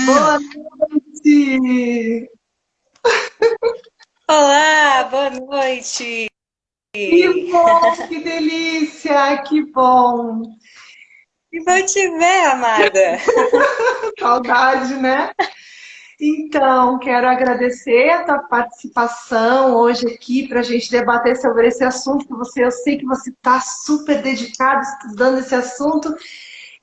Boa noite! Olá, boa noite. Que bom, que delícia, que bom! Que bom te ver, amada. Saudade, né? Então, quero agradecer a tua participação hoje aqui para a gente debater sobre esse assunto que eu sei que você está super dedicado estudando esse assunto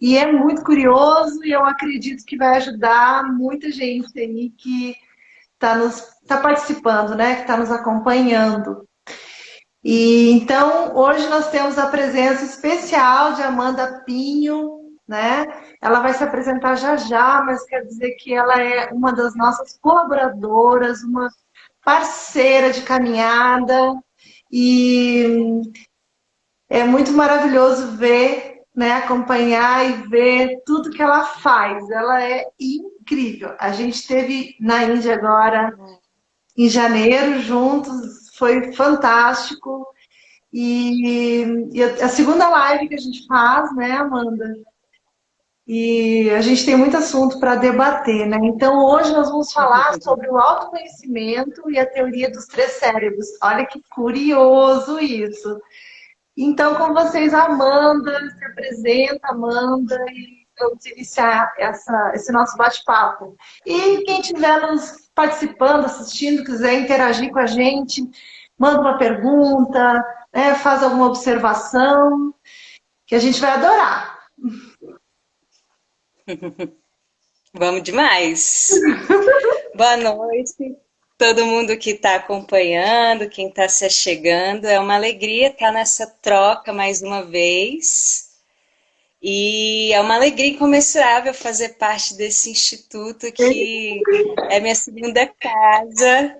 e é muito curioso e eu acredito que vai ajudar muita gente aí que tá participando, né? Que está nos acompanhando. E então, hoje nós temos a presença especial de Amanda Pinho, né? Ela vai se apresentar já já, mas quer dizer que ela é uma das nossas colaboradoras, uma parceira de caminhada, e é muito maravilhoso ver, né, acompanhar e ver tudo que ela faz. Ela é incrível. A gente esteve na Índia agora em janeiro juntos, foi fantástico. E a segunda live que a gente faz, né, Amanda? E a gente tem muito assunto para debater, né? Então, hoje nós vamos falar sobre o autoconhecimento e a teoria dos três cérebros. Olha que curioso isso. Então, com vocês, Amanda, se apresenta, Amanda, e vamos iniciar esse nosso bate-papo. E quem estiver nos participando, assistindo, quiser interagir com a gente, manda uma pergunta, né, faz alguma observação, que a gente vai adorar. Vamos demais. Boa noite, todo mundo que está acompanhando, quem está se chegando. É uma alegria estar nessa troca mais uma vez. E é uma alegria incomensurável fazer parte desse instituto que é minha segunda casa.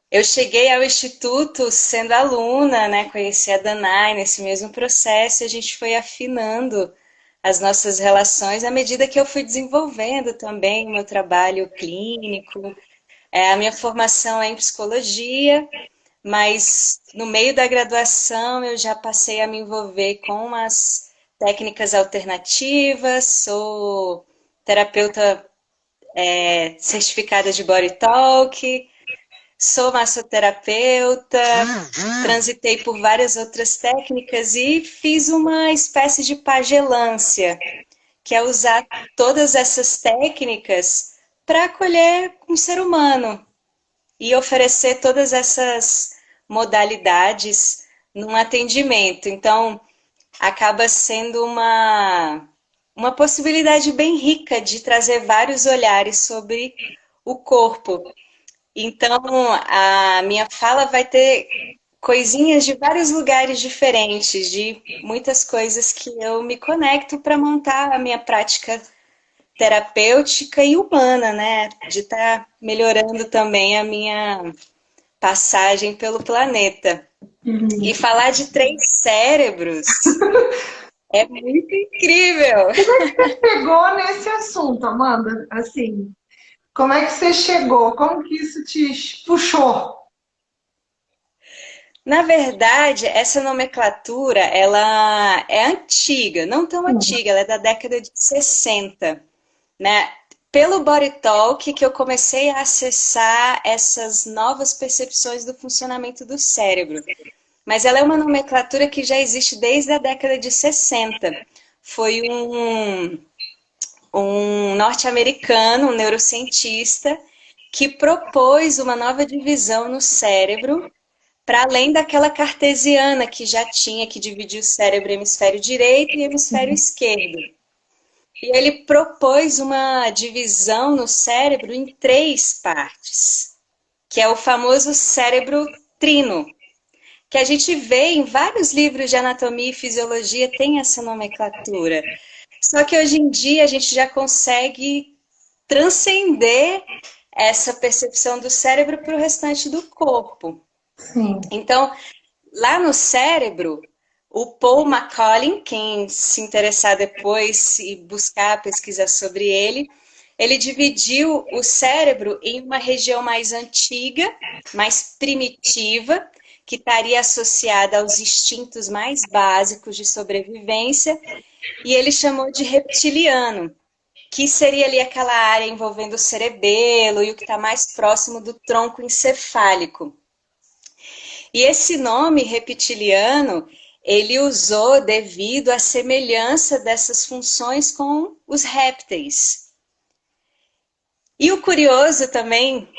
Eu cheguei ao Instituto sendo aluna, né? Conheci a Danai nesse mesmo processo e a gente foi afinando as nossas relações à medida que eu fui desenvolvendo também o meu trabalho clínico. A minha formação é em psicologia, mas no meio da graduação eu já passei a me envolver com as técnicas alternativas, sou terapeuta certificada de Body Talk. Sou massoterapeuta, transitei por várias outras técnicas e fiz uma espécie de pagelância, que é usar todas essas técnicas para acolher um ser humano e oferecer todas essas modalidades num atendimento. Então, acaba sendo uma possibilidade bem rica de trazer vários olhares sobre o corpo. Então, a minha fala vai ter coisinhas de vários lugares diferentes, de muitas coisas que eu me conecto para montar a minha prática terapêutica e humana, né? De estar melhorando também a minha passagem pelo planeta. E falar de três cérebros é muito incrível. Chegou nesse assunto, Amanda, assim, como é que você chegou? Como que isso te puxou? Na verdade, essa nomenclatura, ela é antiga, não tão antiga, ela é da década de 60, né? Pelo Body Talk que eu comecei a acessar essas novas percepções do funcionamento do cérebro. Mas ela é uma nomenclatura que já existe desde a década de 60. Foi um norte-americano, um neurocientista, que propôs uma nova divisão no cérebro para além daquela cartesiana que já tinha, que dividia o cérebro em hemisfério direito e hemisfério esquerdo. E ele propôs uma divisão no cérebro em três partes, que é o famoso cérebro trino, que a gente vê em vários livros de anatomia e fisiologia, tem essa nomenclatura. Só que hoje em dia a gente já consegue transcender essa percepção do cérebro para o restante do corpo. Sim. Então, lá no cérebro, o Paul McCollin, quem se interessar depois e buscar pesquisa sobre ele, ele dividiu o cérebro em uma região mais antiga, mais primitiva, que estaria associada aos instintos mais básicos de sobrevivência, e ele chamou de reptiliano, que seria ali aquela área envolvendo o cerebelo e o que está mais próximo do tronco encefálico. E esse nome reptiliano, ele usou devido à semelhança dessas funções com os répteis. E o curioso também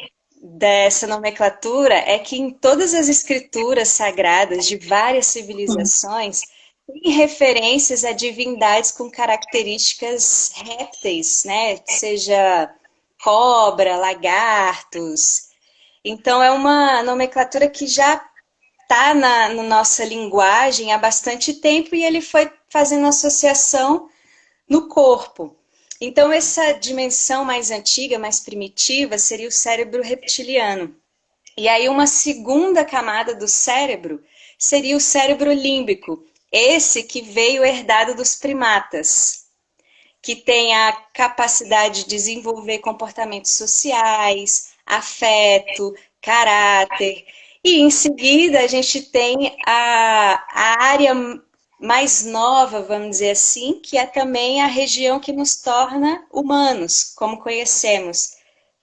dessa nomenclatura é que em todas as escrituras sagradas de várias civilizações tem referências a divindades com características répteis, né? Seja cobra, lagartos. Então é uma nomenclatura que já está na nossa linguagem há bastante tempo e ele foi fazendo associação no corpo. Então, essa dimensão mais antiga, mais primitiva, seria o cérebro reptiliano. E aí, uma segunda camada do cérebro seria o cérebro límbico, esse que veio herdado dos primatas, que tem a capacidade de desenvolver comportamentos sociais, afeto, caráter. E em seguida, a gente tem a área mais nova, vamos dizer assim, que é também a região que nos torna humanos, como conhecemos,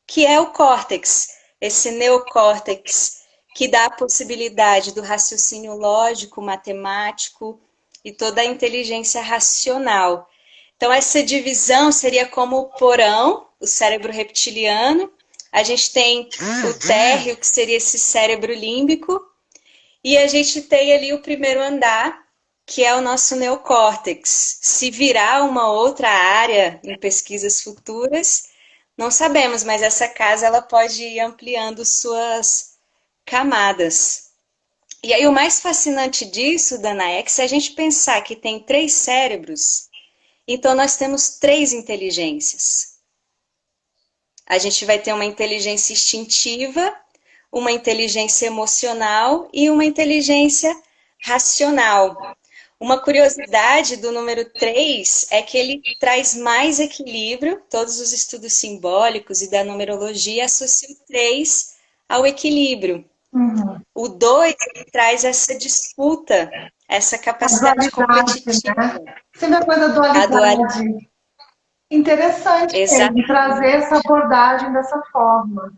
que é o córtex, esse neocórtex, que dá a possibilidade do raciocínio lógico, matemático e toda a inteligência racional. Então, essa divisão seria como o porão, o cérebro reptiliano, a gente tem o térreo, que seria esse cérebro límbico, e a gente tem ali o primeiro andar, que é o nosso neocórtex. Se virar uma outra área em pesquisas futuras, não sabemos, mas essa casa ela pode ir ampliando suas camadas. E aí o mais fascinante disso, Dana, é que se a gente pensar que tem 3 cérebros, então nós temos 3 inteligências. A gente vai ter uma inteligência instintiva, uma inteligência emocional e uma inteligência racional. Uma curiosidade do número 3 é que ele traz mais equilíbrio, todos os estudos simbólicos e da numerologia associam o 3 ao equilíbrio. Uhum. O 2 traz essa disputa, essa capacidade competitiva. Né? Sempre a coisa da A dualidade. dualidade. Interessante mesmo, trazer essa abordagem dessa forma.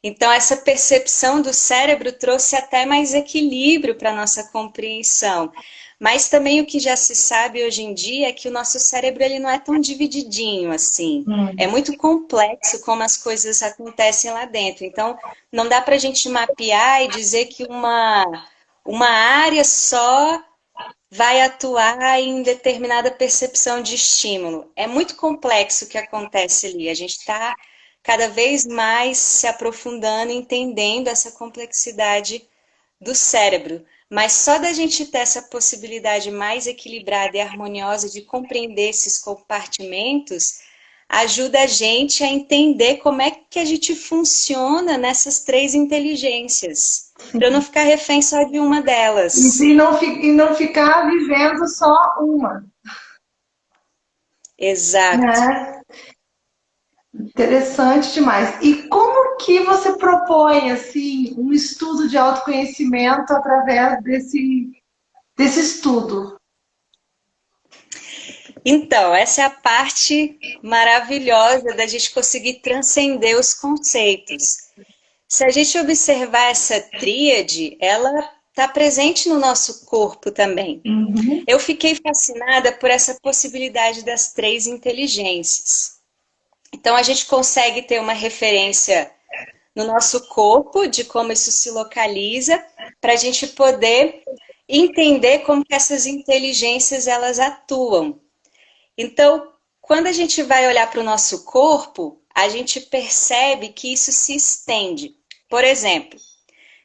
Então, essa percepção do cérebro trouxe até mais equilíbrio para a nossa compreensão. Mas também o que já se sabe hoje em dia é que o nosso cérebro ele não é tão divididinho assim. É muito complexo como as coisas acontecem lá dentro. Então, não dá para a gente mapear e dizer que uma área só vai atuar em determinada percepção de estímulo. É muito complexo o que acontece ali. A gente está cada vez mais se aprofundando, entendendo essa complexidade do cérebro. Mas só da gente ter essa possibilidade mais equilibrada e harmoniosa de compreender esses compartimentos, ajuda a gente a entender como é que a gente funciona nessas 3 inteligências, para não ficar refém só de uma delas. E não ficar vivendo só uma. Exato. Né? Interessante demais. E como que você propõe assim um estudo de autoconhecimento através desse estudo? Então, essa é a parte maravilhosa da gente conseguir transcender os conceitos. Se a gente observar essa tríade, ela está presente no nosso corpo também. Uhum. Eu fiquei fascinada por essa possibilidade das 3 inteligências. Então, a gente consegue ter uma referência no nosso corpo de como isso se localiza, para a gente poder entender como que essas inteligências elas atuam. Então, quando a gente vai olhar para o nosso corpo, a gente percebe que isso se estende. Por exemplo,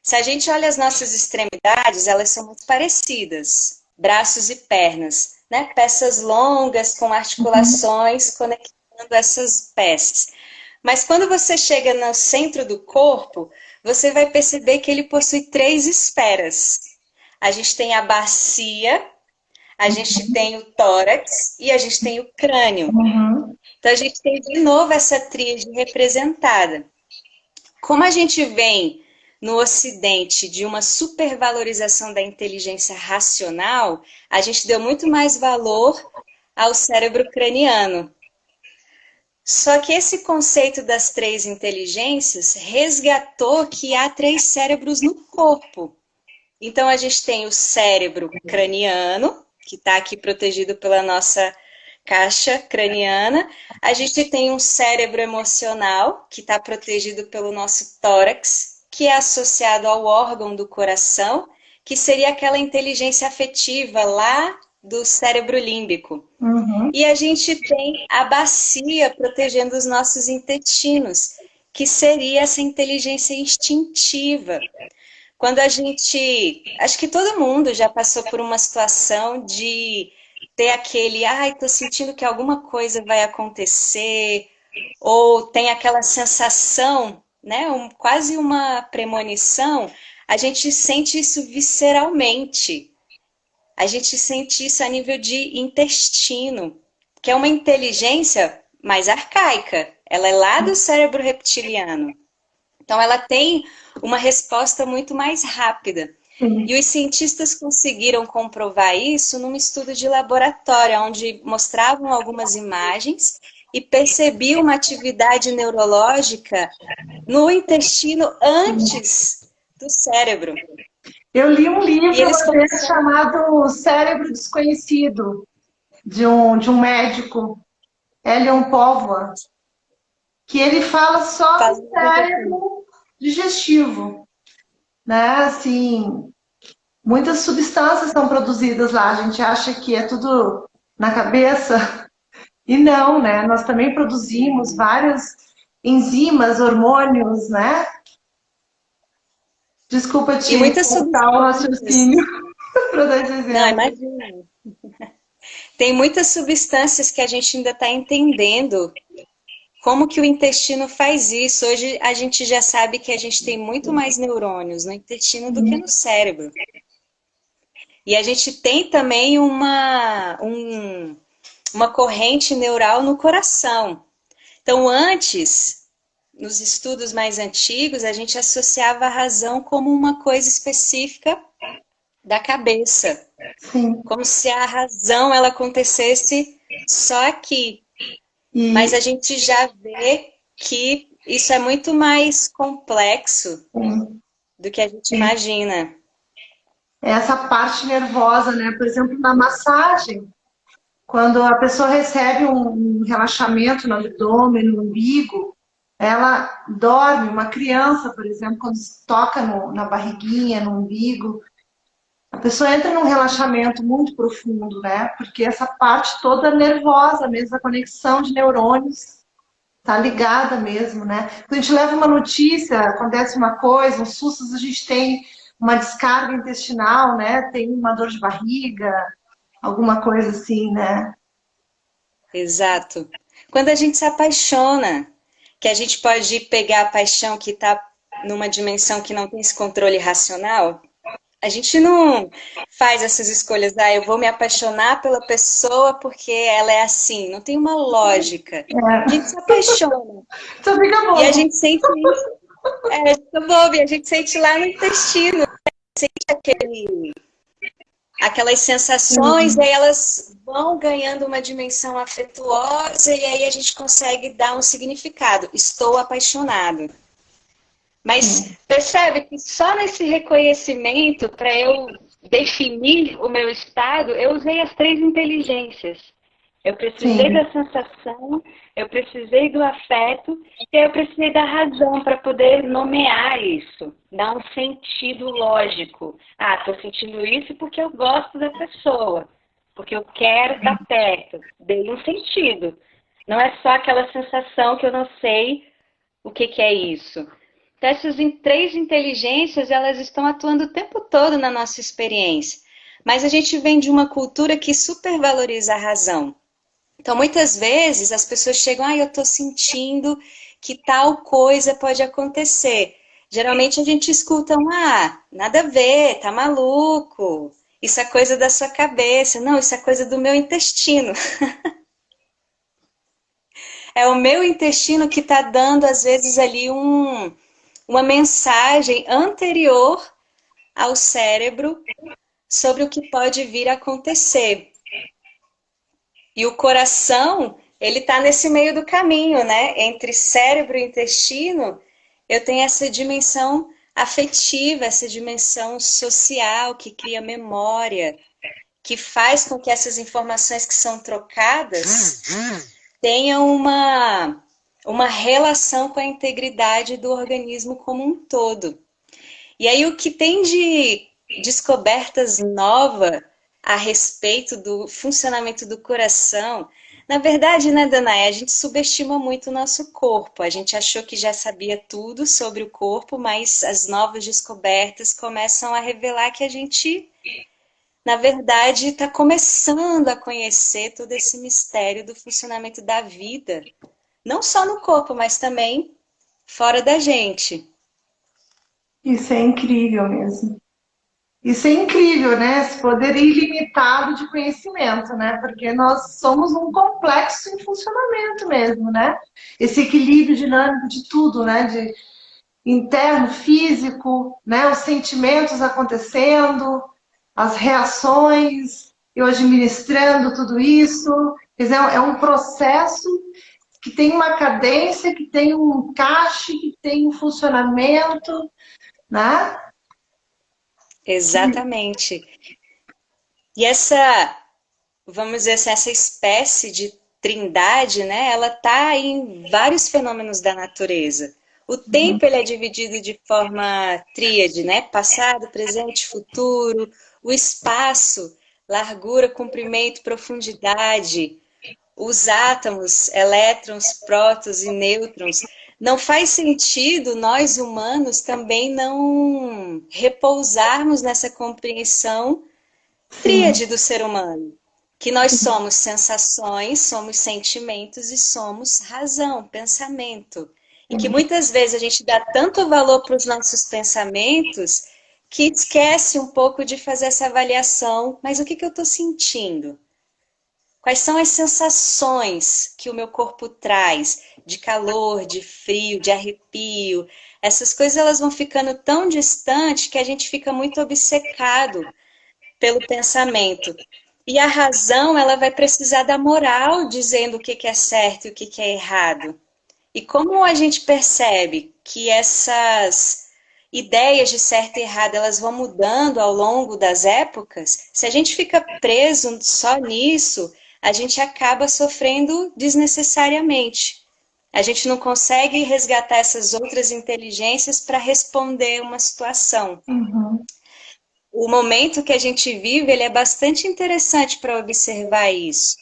se a gente olha as nossas extremidades, elas são muito parecidas, braços e pernas, né? Peças longas com articulações conectando essas peças. Mas quando você chega no centro do corpo, você vai perceber que ele possui 3 esferas. A gente tem a bacia, a gente tem o tórax e a gente tem o crânio. Então, a gente tem de novo essa tríade representada. Como a gente vem no Ocidente de uma supervalorização da inteligência racional, a gente deu muito mais valor ao cérebro craniano. Só que esse conceito das três inteligências resgatou que há três cérebros no corpo. Então, a gente tem o cérebro craniano, que está aqui protegido pela nossa caixa craniana. A gente tem um cérebro emocional, que está protegido pelo nosso tórax, que é associado ao órgão do coração, que seria aquela inteligência afetiva lá do cérebro límbico. Uhum. E a gente tem a bacia protegendo os nossos intestinos, que seria essa inteligência instintiva. Quando a gente... Acho que todo mundo já passou por uma situação de ter aquele... Ai, tô sentindo que alguma coisa vai acontecer, ou tem aquela sensação, né? Quase uma premonição. A gente sente isso visceralmente. A gente sente isso a nível de intestino, que é uma inteligência mais arcaica. Ela é lá do cérebro reptiliano. Então, ela tem uma resposta muito mais rápida. E os cientistas conseguiram comprovar isso num estudo de laboratório, onde mostravam algumas imagens e percebiam uma atividade neurológica no intestino antes do cérebro. Eu li um livro E eles uma vez chamado Cérebro Desconhecido, de um médico, Elion Póvoa, que ele fala só do cérebro digestivo, né? Assim, muitas substâncias são produzidas lá, a gente acha que é tudo na cabeça, e não, né? Nós também produzimos várias enzimas, hormônios, né? Desculpa te E muitas cortar o raciocínio para dar esse Não, exemplo. imagina. Tem muitas substâncias que a gente ainda está entendendo como que o intestino faz isso. Hoje a gente já sabe que a gente tem muito mais neurônios no intestino do que no cérebro. E a gente tem também uma corrente neural no coração. Então, antes, nos estudos mais antigos, a gente associava a razão como uma coisa específica da cabeça. Sim. Como se a razão ela acontecesse só aqui. Mas a gente já vê que isso é muito mais complexo do que a gente imagina. Essa parte nervosa, né? Por exemplo, na massagem, quando a pessoa recebe um relaxamento no abdômen, no umbigo, ela dorme. Uma criança, por exemplo, quando se toca na barriguinha, no umbigo, a pessoa entra num relaxamento muito profundo, né? Porque essa parte toda nervosa mesmo, a conexão de neurônios tá ligada mesmo, né? Quando a gente leva uma notícia, acontece uma coisa, um susto, a gente tem uma descarga intestinal, né? Tem uma dor de barriga, alguma coisa assim, né? Exato. Quando a gente se apaixona, que a gente pode pegar a paixão que está numa dimensão que não tem esse controle racional, a gente não faz essas escolhas, eu vou me apaixonar pela pessoa porque ela é assim. Não tem uma lógica. A gente se apaixona. Só fica bom. E a gente sente isso. Fica bobo, e a gente sente lá no intestino. Sente aquelas sensações, e aí elas vão ganhando uma dimensão afetuosa, e aí a gente consegue dar um significado. Estou apaixonado. Mas percebe que só nesse reconhecimento, para eu definir o meu estado, eu usei as três inteligências. Eu precisei da sensação, eu precisei do afeto e eu precisei da razão para poder nomear isso, dar um sentido lógico. Estou sentindo isso porque eu gosto da pessoa, porque eu quero estar perto. Dei um sentido. Não é só aquela sensação que eu não sei o que é isso. Então, essas três inteligências, elas estão atuando o tempo todo na nossa experiência. Mas a gente vem de uma cultura que supervaloriza a razão. Então, muitas vezes, as pessoas chegam, eu estou sentindo que tal coisa pode acontecer. Geralmente, a gente escuta nada a ver, tá maluco. Isso é coisa da sua cabeça. Não, isso é coisa do meu intestino. É o meu intestino que está dando, às vezes, ali uma mensagem anterior ao cérebro sobre o que pode vir a acontecer. E o coração, ele está nesse meio do caminho, né? Entre cérebro e intestino, eu tenho essa dimensão afetiva, essa dimensão social que cria memória, que faz com que essas informações que são trocadas tenham uma relação com a integridade do organismo como um todo. E aí o que tem de descobertas novas a respeito do funcionamento do coração, na verdade, né, Danae, a gente subestima muito o nosso corpo. A gente achou que já sabia tudo sobre o corpo, mas as novas descobertas começam a revelar que a gente, na verdade, está começando a conhecer todo esse mistério do funcionamento da vida, não só no corpo, mas também fora da gente. Isso é incrível mesmo. Isso é incrível, né? Esse poder ilimitado de conhecimento, né? Porque nós somos um complexo em funcionamento mesmo, né? Esse equilíbrio dinâmico de tudo, né? De interno, físico, né? Os sentimentos acontecendo, as reações, eu administrando tudo isso. Quer dizer, é um processo que tem uma cadência, que tem um encaixe, que tem um funcionamento, né? Exatamente. E essa, vamos dizer assim, essa espécie de trindade, né, ela está em vários fenômenos da natureza. O tempo ele é dividido de forma tríade, né? Passado, presente, futuro. O espaço, largura, comprimento, profundidade. Os átomos, elétrons, prótons e nêutrons. Não faz sentido nós humanos também não repousarmos nessa compreensão Sim. tríade do ser humano, que nós somos sensações, somos sentimentos e somos razão, pensamento. E que muitas vezes a gente dá tanto valor para os nossos pensamentos que esquece um pouco de fazer essa avaliação, mas o que eu estou sentindo? Quais são as sensações que o meu corpo traz de calor, de frio, de arrepio? Essas coisas elas vão ficando tão distantes que a gente fica muito obcecado pelo pensamento. E a razão, ela vai precisar da moral dizendo o que é certo e o que é errado. E como a gente percebe que essas ideias de certo e errado, elas vão mudando ao longo das épocas, se a gente fica preso só nisso, a gente acaba sofrendo desnecessariamente. A gente não consegue resgatar essas outras inteligências para responder uma situação. Uhum. O momento que a gente vive, ele é bastante interessante para observar isso.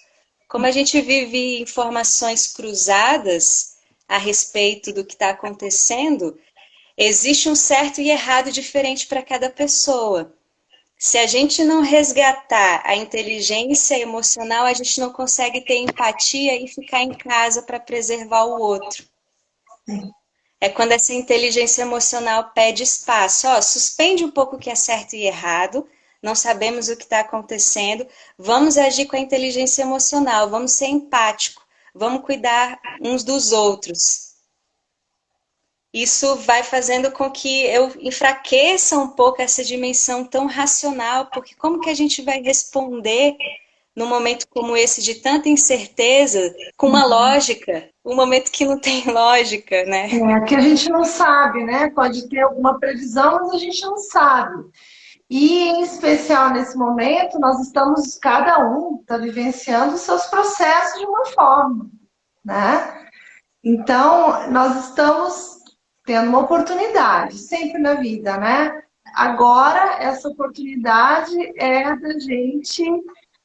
Como a gente vive informações cruzadas a respeito do que está acontecendo, existe um certo e errado diferente para cada pessoa. Se a gente não resgatar a inteligência emocional, a gente não consegue ter empatia e ficar em casa para preservar o outro. É quando essa inteligência emocional pede espaço. Ó, suspende um pouco o que é certo e errado, não sabemos o que está acontecendo, vamos agir com a inteligência emocional, vamos ser empático, vamos cuidar uns dos outros. Isso vai fazendo com que eu enfraqueça um pouco essa dimensão tão racional, porque como que a gente vai responder num momento como esse de tanta incerteza, com uma lógica, um momento que não tem lógica, né? É, que a gente não sabe, né? Pode ter alguma previsão, mas a gente não sabe. E, em especial nesse momento, nós estamos, cada um está vivenciando os seus processos de uma forma, né? Então, nós estamos tendo uma oportunidade, sempre na vida, né? Agora, essa oportunidade é da gente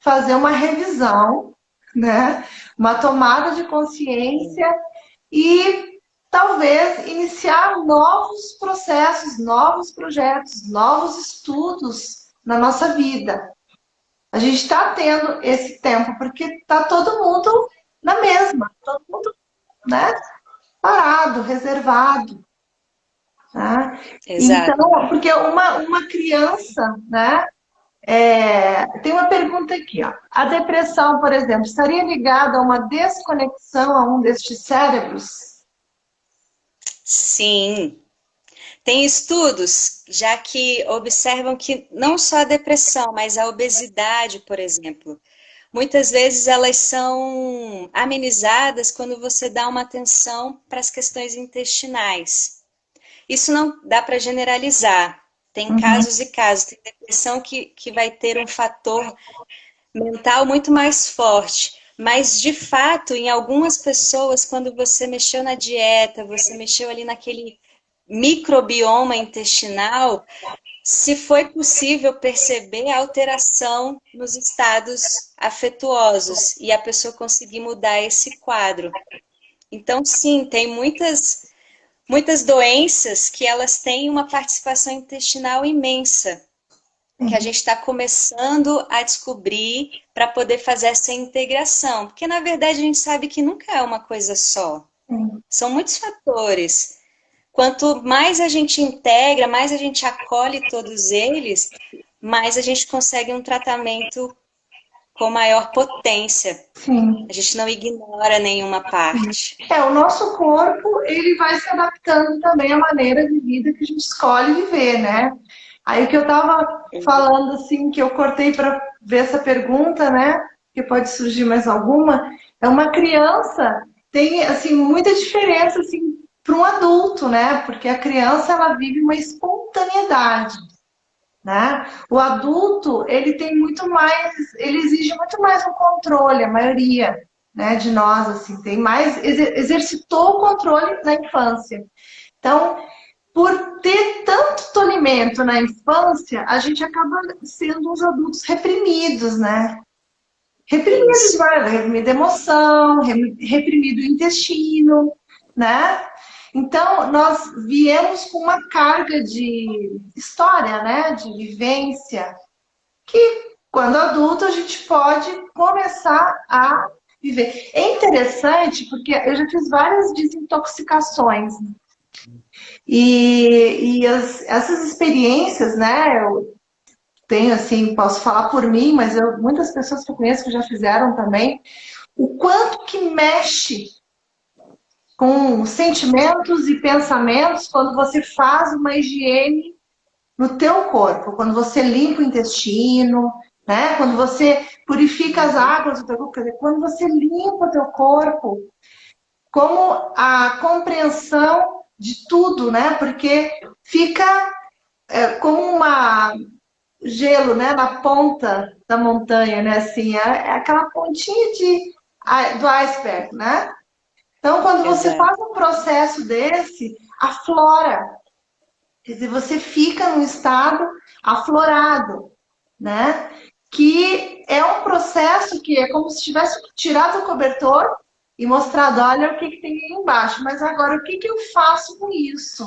fazer uma revisão, né? Uma tomada de consciência e talvez iniciar novos processos, novos projetos, novos estudos na nossa vida. A gente está tendo esse tempo porque está todo mundo na mesma, todo mundo, né, parado, reservado. Né? Exato. Então, porque uma criança, né, tem uma pergunta aqui, ó. A depressão, por exemplo, estaria ligada a uma desconexão a um destes cérebros? Sim. Tem estudos já que observam que não só a depressão, mas a obesidade, por exemplo, muitas vezes elas são amenizadas quando você dá uma atenção para as questões intestinais. Isso não dá para generalizar. Tem Uhum. casos e casos. Tem depressão que vai ter um fator mental muito mais forte. Mas, de fato, em algumas pessoas, quando você mexeu na dieta, você mexeu ali naquele microbioma intestinal, se foi possível perceber a alteração nos estados afetuosos e a pessoa conseguir mudar esse quadro. Então, sim, tem muitas doenças que elas têm uma participação intestinal imensa, que a gente está começando a descobrir para poder fazer essa integração. Porque, na verdade, a gente sabe que nunca é uma coisa só. Sim. São muitos fatores. Quanto mais a gente integra, mais a gente acolhe todos eles, mais a gente consegue um tratamento com maior potência. Sim. A gente não ignora nenhuma parte. O nosso corpo, ele vai se adaptando também à maneira de vida que a gente escolhe viver, né? Aí o que eu tava falando, assim, que eu cortei para ver essa pergunta, né? Que pode surgir mais alguma. É uma criança tem, assim, muita diferença, assim, para um adulto, né? Porque a criança, ela vive uma espontaneidade, né? O adulto, ele tem muito mais, ele exige muito mais um controle, a maioria, né, de nós, assim, tem mais, exercitou o controle na infância. Então, por ter tanto tolimento na infância, a gente acaba sendo uns adultos reprimidos, né? Reprimidos, Isso. vai, reprimido a emoção, reprimido o intestino, né? Então, nós viemos com uma carga de história, né? De vivência, que quando adulto a gente pode começar a viver. É interessante porque eu já fiz várias desintoxicações essas experiências, né? Eu tenho assim, posso falar por mim, mas muitas pessoas que eu conheço que já fizeram também, o quanto que mexe com sentimentos e pensamentos quando você faz uma higiene no teu corpo, quando você limpa o intestino, né? Quando você purifica as águas do teu corpo, quer dizer, quando você limpa o teu corpo, como a compreensão de tudo, né? Porque fica como uma gelo, né? Na ponta da montanha, né? Assim, é aquela pontinha do iceberg, né? Então, quando você Exato. faz um processo desse, aflora. Quer dizer, você fica num estado aflorado, né? Que é um processo que é como se tivesse tirado o cobertor e mostrado, olha o que, que tem aí embaixo, mas agora o que, que eu faço com isso?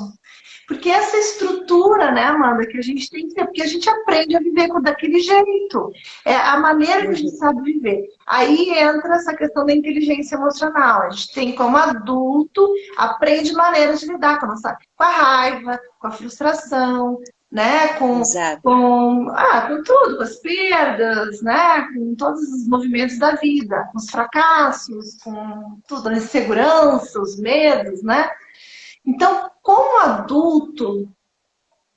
Porque essa estrutura, né, Amanda, que a gente tem que ter, porque a gente aprende a viver daquele jeito. É a maneira que a gente sabe viver. Aí entra essa questão da inteligência emocional. A gente tem, como adulto, aprende maneiras de lidar com a raiva, com a frustração, né? Exato. Com tudo, com as perdas, né? Com todos os movimentos da vida, com os fracassos, com tudo, as inseguranças, os medos, né? Então, como adulto,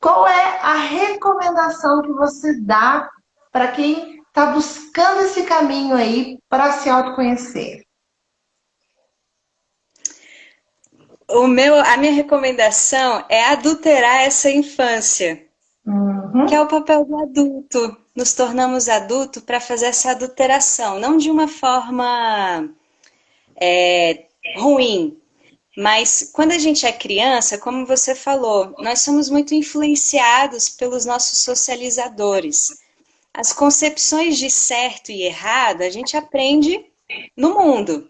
qual é a recomendação que você dá para quem está buscando esse caminho aí para se autoconhecer? A minha recomendação é adulterar essa infância, que é Uhum. o papel do adulto. Nos tornamos adultos para fazer essa adulteração, não de uma forma ruim, mas quando a gente é criança, como você falou, nós somos muito influenciados pelos nossos socializadores. As concepções de certo e errado a gente aprende no mundo,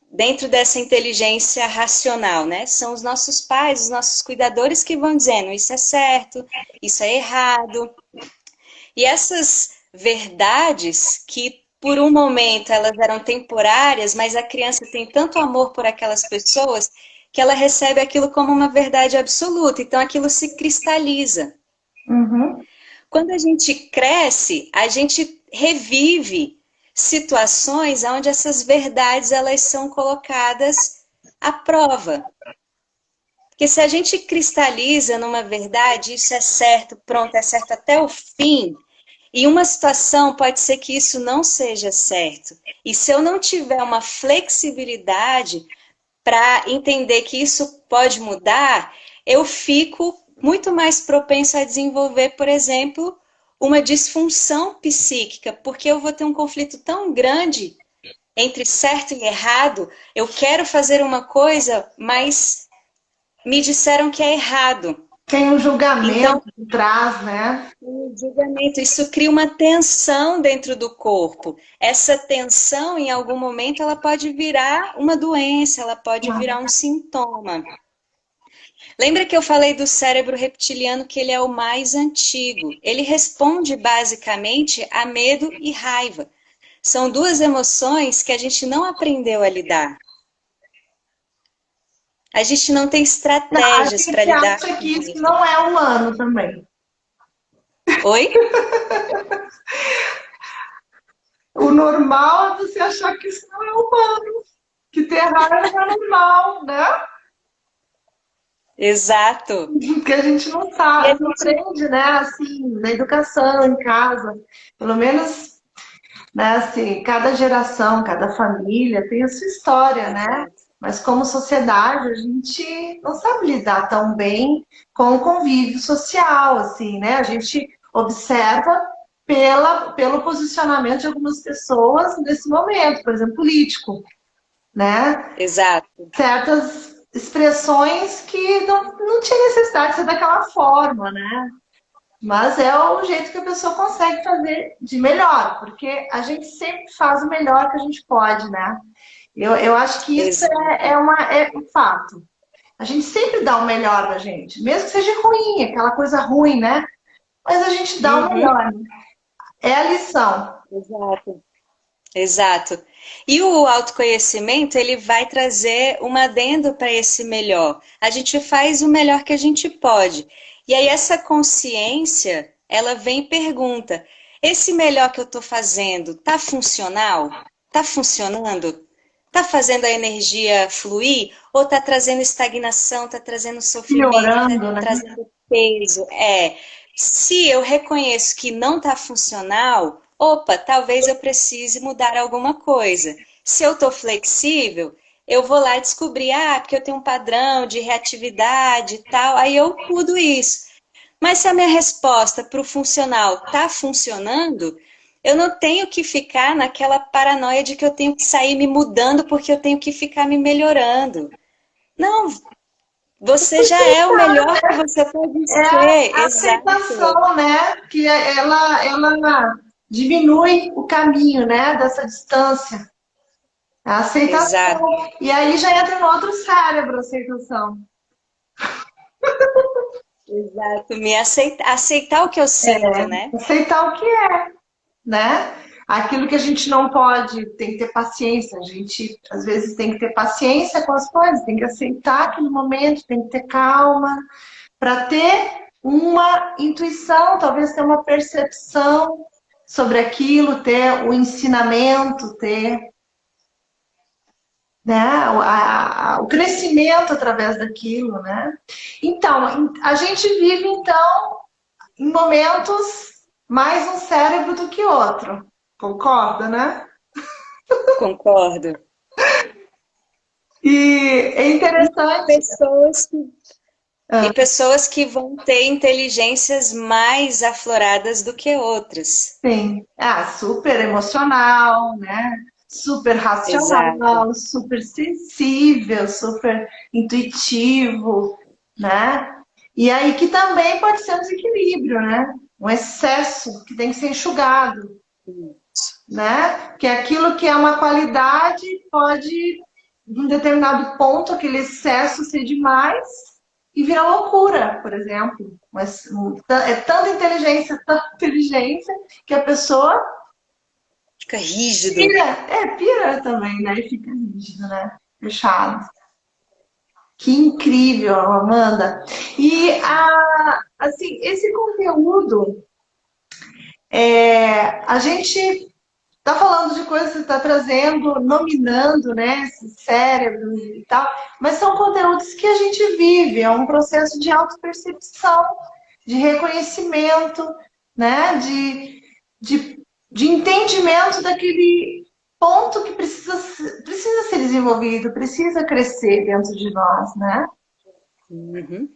dentro dessa inteligência racional, né? São os nossos pais, os nossos cuidadores que vão dizendo isso é certo, isso é errado. E essas verdades que por um momento elas eram temporárias, mas a criança tem tanto amor por aquelas pessoas que ela recebe aquilo como uma verdade absoluta, então aquilo se cristaliza. Uhum. Quando a gente cresce, a gente revive situações onde essas verdades elas são colocadas à prova. Porque se a gente cristaliza numa verdade, isso é certo, pronto, é certo até o fim, em uma situação pode ser que isso não seja certo. E se eu não tiver uma flexibilidade para entender que isso pode mudar, eu fico muito mais propenso a desenvolver, por exemplo, uma disfunção psíquica, porque eu vou ter um conflito tão grande entre certo e errado. Eu quero fazer uma coisa, mas me disseram que é errado. Tem um Então, julgamento por trás, né? o julgamento, isso cria uma tensão dentro do corpo. Essa tensão, em algum momento, ela pode virar uma doença, ela pode virar um sintoma. Lembra que eu falei do cérebro reptiliano, que ele é o mais antigo? Ele responde basicamente a medo e raiva. São duas emoções que a gente não aprendeu a lidar. A gente não tem A estratégias para gente lidar acha com que isso isso. não é humano também. Oi? O normal é você achar que isso não é humano, que ter raiva é normal, né? Exato. Que a gente não E a sabe, não gente... aprende, né? Assim, na educação, em casa, pelo menos, né? Assim, cada geração, cada família tem a sua história, né? Exato. Mas como sociedade, a gente não sabe lidar tão bem com o convívio social, assim, né? A gente observa pelo posicionamento de algumas pessoas nesse momento, por exemplo, político, né? Exato. Certas expressões que não tinha necessidade de ser daquela forma, né? Mas é o jeito que a pessoa consegue fazer de melhor, porque a gente sempre faz o melhor que a gente pode, né? Eu acho que isso Exato. é um fato. A gente sempre dá o melhor da gente, mesmo que seja ruim, aquela coisa ruim, né? Mas a gente dá o Uhum. melhor. É a lição. Exato. Exato. E o autoconhecimento, ele vai trazer um adendo para esse melhor. A gente faz o melhor que a gente pode. E aí essa consciência, ela vem e pergunta: esse melhor que eu estou fazendo, tá funcional? Tá funcionando? Tá fazendo a energia fluir? Ou tá trazendo estagnação, tá trazendo sofrimento, tá Piorando, né? trazendo peso? Se eu reconheço que não está funcional, opa, talvez eu precise mudar alguma coisa. Se eu estou flexível, eu vou lá descobrir, porque eu tenho um padrão de reatividade e tal, aí eu mudo isso. Mas se a minha resposta para o funcional está funcionando, eu não tenho que ficar naquela paranoia de que eu tenho que sair me mudando porque eu tenho que ficar me melhorando. Não, você já é o melhor que você pode É ser, a exato. aceitação, né? Que ela diminui o caminho, né? Dessa distância. A aceitação. Exato, E aí já entra no outro cérebro a aceitação. exato. Me aceitar, aceitar o que eu sinto, né? Aceitar o que é, né? Aquilo que a gente não pode, tem que ter paciência. A gente, às vezes, tem que ter paciência com as coisas, tem que aceitar aquele momento, tem que ter calma, para ter uma intuição, talvez ter uma percepção sobre aquilo, ter o ensinamento, ter, né, o crescimento através daquilo, né? Então, a gente vive, então, em momentos mais um cérebro do que outro. Concorda, né? Concordo. E é E interessante. pessoas que, e pessoas que vão ter inteligências mais afloradas do que outras. Sim. Super emocional, né? Super Exato, racional, super sensível, super intuitivo, né? E aí que também pode ser um desequilíbrio, né? Um excesso que tem que ser enxugado, né? Que é aquilo que é uma qualidade pode, em um determinado ponto, aquele excesso ser demais e virar loucura, por exemplo. Mas é tanta inteligência, que a pessoa fica rígido. pira também, né? E fica rígido, né? Fechado. Que incrível, Amanda. E assim, esse conteúdo, a gente está falando de coisas que está trazendo, nominando, né, esses cérebros e tal, mas são conteúdos que a gente vive, é um processo de autopercepção, de reconhecimento, né, de, de entendimento daquele ponto que precisa ser desenvolvido, precisa crescer dentro de nós, né? Uhum.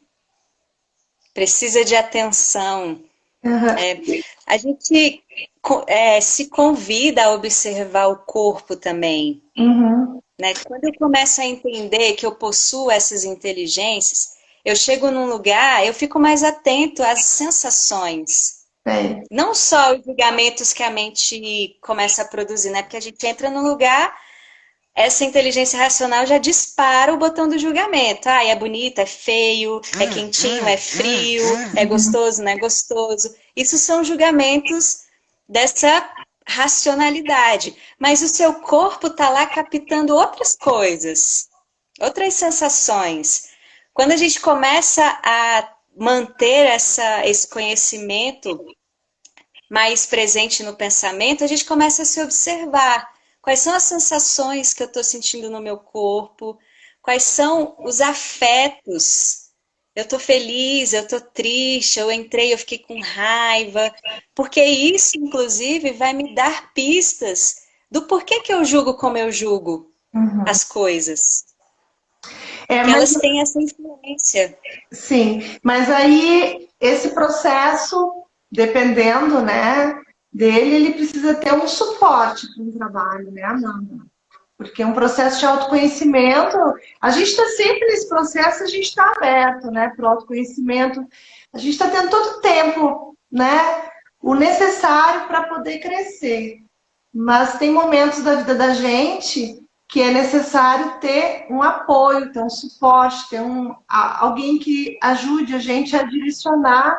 Precisa de atenção. Uhum. A gente se convida a observar o corpo também, Uhum. né? Quando eu começo a entender que eu possuo essas inteligências, eu chego num lugar, eu fico mais atento às sensações. É. Não só os julgamentos que a mente começa a produzir, né? Porque a gente entra num lugar, essa inteligência racional já dispara o botão do julgamento. Ah, é bonito, é feio, é quentinho, é frio, é gostoso, não é gostoso. Isso são julgamentos dessa racionalidade. Mas o seu corpo está lá captando outras coisas, outras sensações. Quando a gente começa a manter esse conhecimento mais presente no pensamento, a gente começa a se observar. Quais são as sensações que eu estou sentindo no meu corpo? Quais são os afetos? Eu estou feliz, eu estou triste, eu entrei, eu fiquei com raiva. Porque isso, inclusive, vai me dar pistas do porquê que eu julgo como eu julgo Uhum. as coisas. É, Que mas elas têm essa influência. sim, mas aí esse processo, dependendo, né, dele, ele precisa ter um suporte para um trabalho, né, Amanda? Porque é um processo de autoconhecimento, a gente está sempre nesse processo, a gente está aberto, né, para o autoconhecimento, a gente está tendo todo o tempo, né, o necessário para poder crescer. Mas tem momentos da vida da gente que é necessário ter um apoio, ter um suporte, ter alguém que ajude a gente a direcionar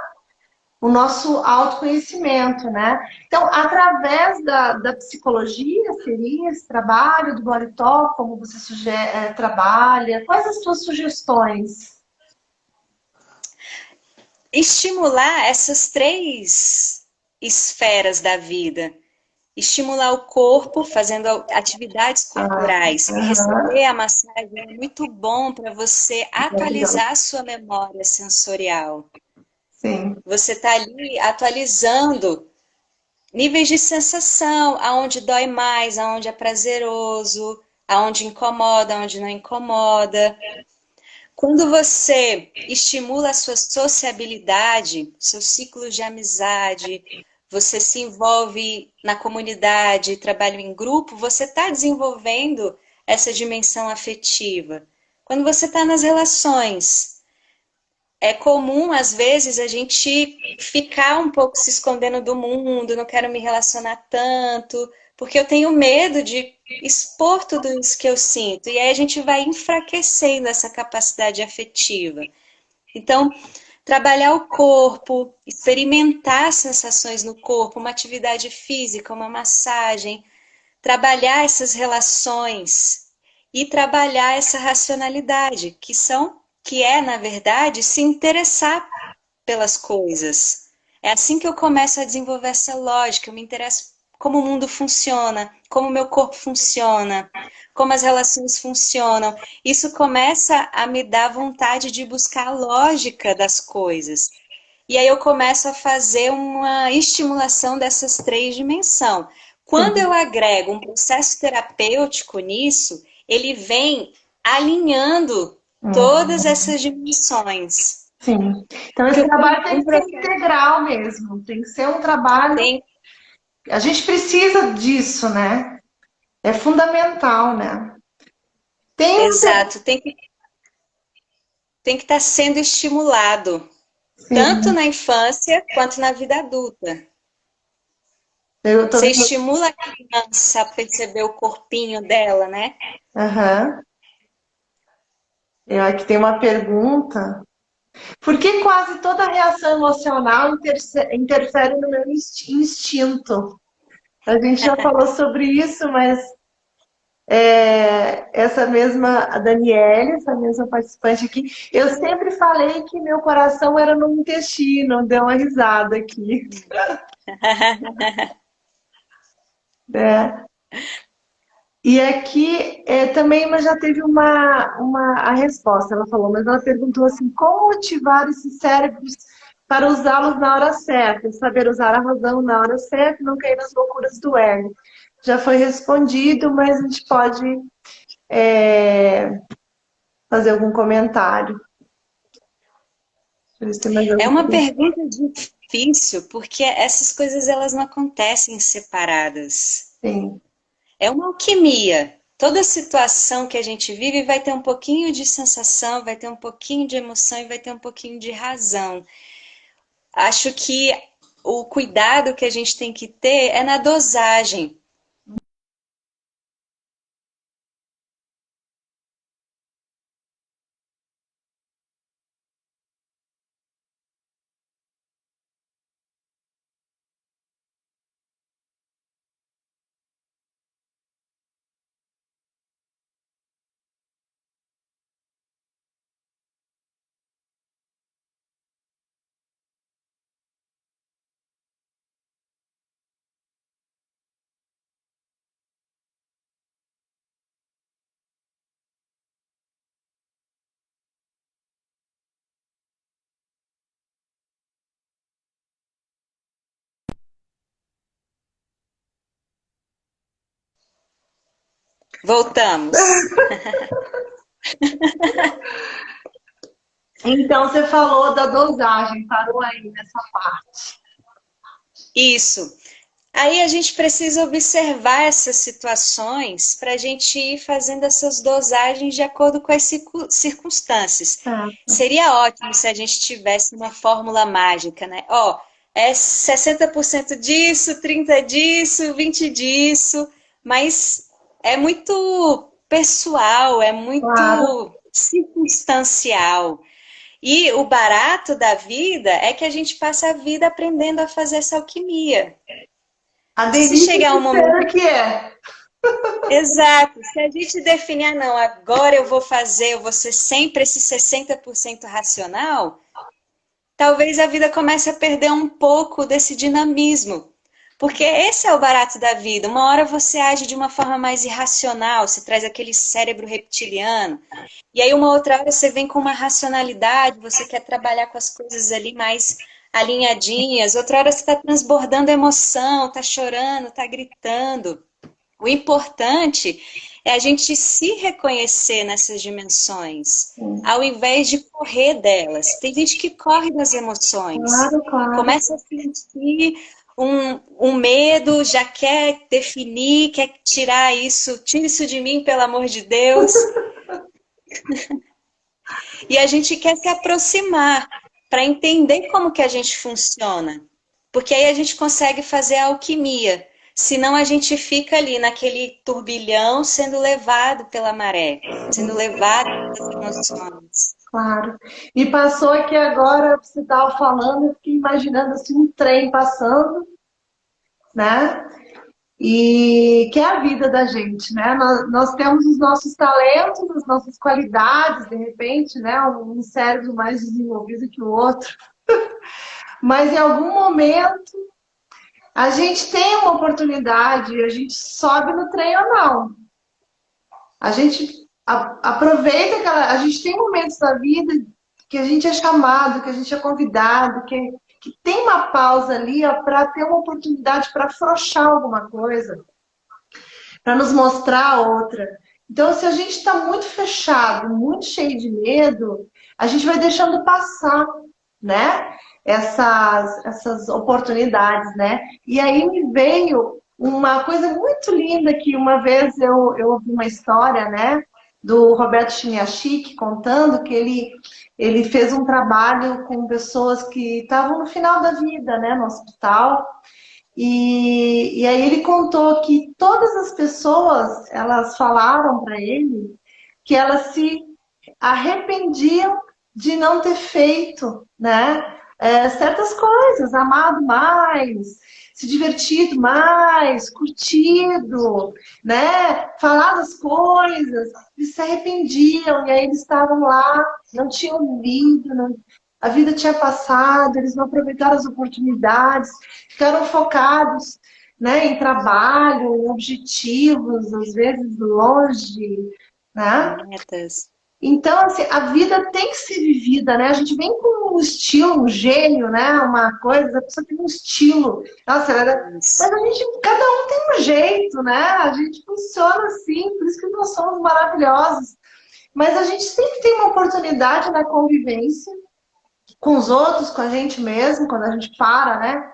o nosso autoconhecimento, né? Então, através da psicologia, seria esse trabalho do Body Talk, como você trabalha? Quais as suas sugestões? Estimular essas três esferas da vida. Estimular o corpo fazendo atividades Ah, corporais. aham, Receber a massagem é muito bom para você maravilhoso. atualizar a sua memória sensorial. Sim. Você está ali atualizando níveis de sensação, aonde dói mais, aonde é prazeroso, aonde incomoda, aonde não incomoda. Quando você estimula a sua sociabilidade, seus ciclos de amizade, você se envolve na comunidade, trabalho em grupo, você está desenvolvendo essa dimensão afetiva. Quando você está nas relações, é comum, às vezes, a gente ficar um pouco se escondendo do mundo, não quero me relacionar tanto, porque eu tenho medo de expor tudo isso que eu sinto. E aí a gente vai enfraquecendo essa capacidade afetiva. Então, trabalhar o corpo, experimentar sensações no corpo, uma atividade física, uma massagem, trabalhar essas relações e trabalhar essa racionalidade, que é, na verdade, se interessar pelas coisas. É assim que eu começo a desenvolver essa lógica, eu me interesso como o mundo funciona, como o meu corpo funciona, como as relações funcionam. Isso começa a me dar vontade de buscar a lógica das coisas. E aí eu começo a fazer uma estimulação dessas três dimensões. Quando eu Sim. agrego um processo terapêutico nisso, ele vem alinhando todas Hum, essas dimensões. sim. Então, Porque esse eu tenho trabalho tem um que ser processo integral mesmo, tem que ser um trabalho. tem, A gente precisa disso, né? É fundamental, né? Tem um. exato, tem que estar sendo estimulado, tanto Sim, na infância quanto na vida adulta. eu tô Você vendo. estimula a criança a perceber o corpinho dela, né? Aham. Eu aqui tem uma pergunta. Por que quase toda reação emocional interfere no meu instinto? A gente já falou sobre isso, mas essa mesma, a Daniela, essa mesma participante aqui, eu sempre falei que meu coração era no intestino, deu uma risada aqui. É. E aqui também ela já teve a resposta, ela falou, mas ela perguntou assim, como motivar esses cérebros para usá-los na hora certa, saber usar a razão na hora certa e não cair nas loucuras do ego. Já foi respondido, mas a gente pode fazer algum comentário. Deixa eu ver se tem mais É algum. uma pergunta difícil, porque essas coisas elas não acontecem separadas. Sim. É uma alquimia. Toda situação que a gente vive vai ter um pouquinho de sensação, vai ter um pouquinho de emoção e vai ter um pouquinho de razão. Acho que o cuidado que a gente tem que ter é na dosagem. Voltamos. Então, você falou da dosagem, parou aí nessa parte. Isso. Aí a gente precisa observar essas situações para a gente ir fazendo essas dosagens de acordo com as circunstâncias. Tá. Seria ótimo se a gente tivesse uma fórmula mágica, né? Ó, é 60% disso, 30% disso, 20% disso, mas é muito pessoal, é Claro. muito circunstancial. E o barato da vida é que a gente passa a vida aprendendo a fazer essa alquimia. A Se delícia chegar um de momento. ser o que é. Exato, se a gente definir, ah, não, agora eu vou fazer, eu vou ser sempre esse 60% racional, talvez a vida comece a perder um pouco desse dinamismo. Porque esse é o barato da vida. Uma hora você age de uma forma mais irracional, você traz aquele cérebro reptiliano. E aí uma outra hora você vem com uma racionalidade, você quer trabalhar com as coisas ali mais alinhadinhas. Outra hora você está transbordando emoção, está chorando, está gritando. O importante é a gente se reconhecer nessas dimensões, ao invés de correr delas. Tem gente que corre das emoções, Claro, claro. começa a sentir um medo, já quer definir, quer tirar isso, tira isso de mim, pelo amor de Deus. E a gente quer se aproximar para entender como que a gente funciona. Porque aí a gente consegue fazer a alquimia. Senão a gente fica ali naquele turbilhão sendo levado pela maré, sendo levado pelas emoções. Claro. E passou aqui agora, você estava falando, eu fiquei imaginando assim, um trem passando, né? E que é a vida da gente, né? Nós temos os nossos talentos, as nossas qualidades, de repente, né? Um cérebro mais desenvolvido que o outro. Mas em algum momento a gente tem uma oportunidade, a gente sobe no trem ou não. A gente aproveita a gente tem momentos da vida que a gente é chamado, que a gente é convidado, que tem uma pausa ali para ter uma oportunidade para afrouxar alguma coisa, para nos mostrar outra. Então, se a gente está muito fechado, muito cheio de medo, a gente vai deixando passar, né? Essas oportunidades, né? E aí me veio uma coisa muito linda que uma vez eu ouvi uma história, né? Do Roberto Chiniachik contando que ele fez um trabalho com pessoas que estavam no final da vida, né? No hospital. E aí ele contou que todas as pessoas, elas falaram para ele que elas se arrependiam de não ter feito, né? Certas coisas, amado mais, se divertido mais, curtido, né? Falar das coisas, eles se arrependiam, e aí eles estavam lá, não tinham lido, a vida tinha passado, eles não aproveitaram as oportunidades, ficaram focados né, em trabalho, em objetivos, às vezes longe, né? Metas. Então, assim, a vida tem que ser vivida, né? A gente vem com um estilo, um gênio, né? Uma coisa, a pessoa tem um estilo. Nossa, mas Isso. a gente, cada um tem um jeito, né? A gente funciona assim, por isso que nós somos maravilhosos. Mas a gente sempre tem uma oportunidade na convivência com os outros, com a gente mesmo, quando a gente para, né?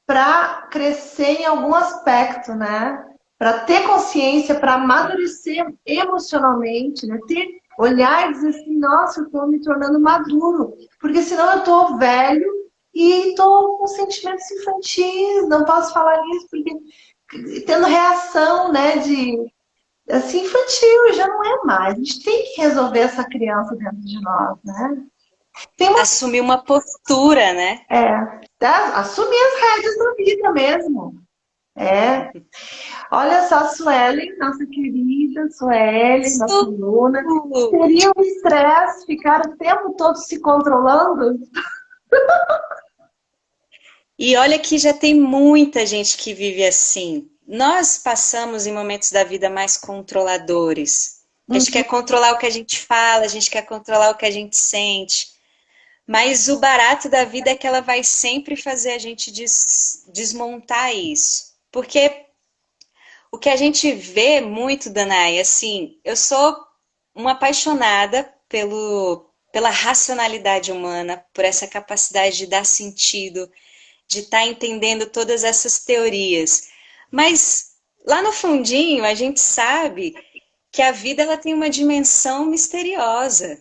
Para crescer em algum aspecto, né? Para ter consciência, para amadurecer emocionalmente, né? Ter olhar e dizer assim, nossa, eu estou me tornando maduro, porque senão eu estou velho e estou com sentimentos infantis, não posso falar isso porque tendo reação, né, de assim infantil, já não é mais. A gente tem que resolver essa criança dentro de nós, né? Tem uma Assumir uma postura, né? tá? Assumir as rédeas da vida mesmo. É. Olha só, Suelen, nossa querida Suelen, nossa Isso. aluna. Seria um estresse ficar o tempo todo se controlando? E olha que já tem muita gente que vive assim. Nós passamos em momentos da vida mais controladores. A gente quer Uhum. controlar o que a gente fala, a gente quer controlar o que a gente sente. Mas o barato da vida é que ela vai sempre fazer a gente desmontar isso. Porque o que a gente vê muito, Danai, assim, eu sou uma apaixonada pela racionalidade humana, por essa capacidade de dar sentido, de estar entendendo todas essas teorias. Mas lá no fundinho, a gente sabe que a vida ela tem uma dimensão misteriosa,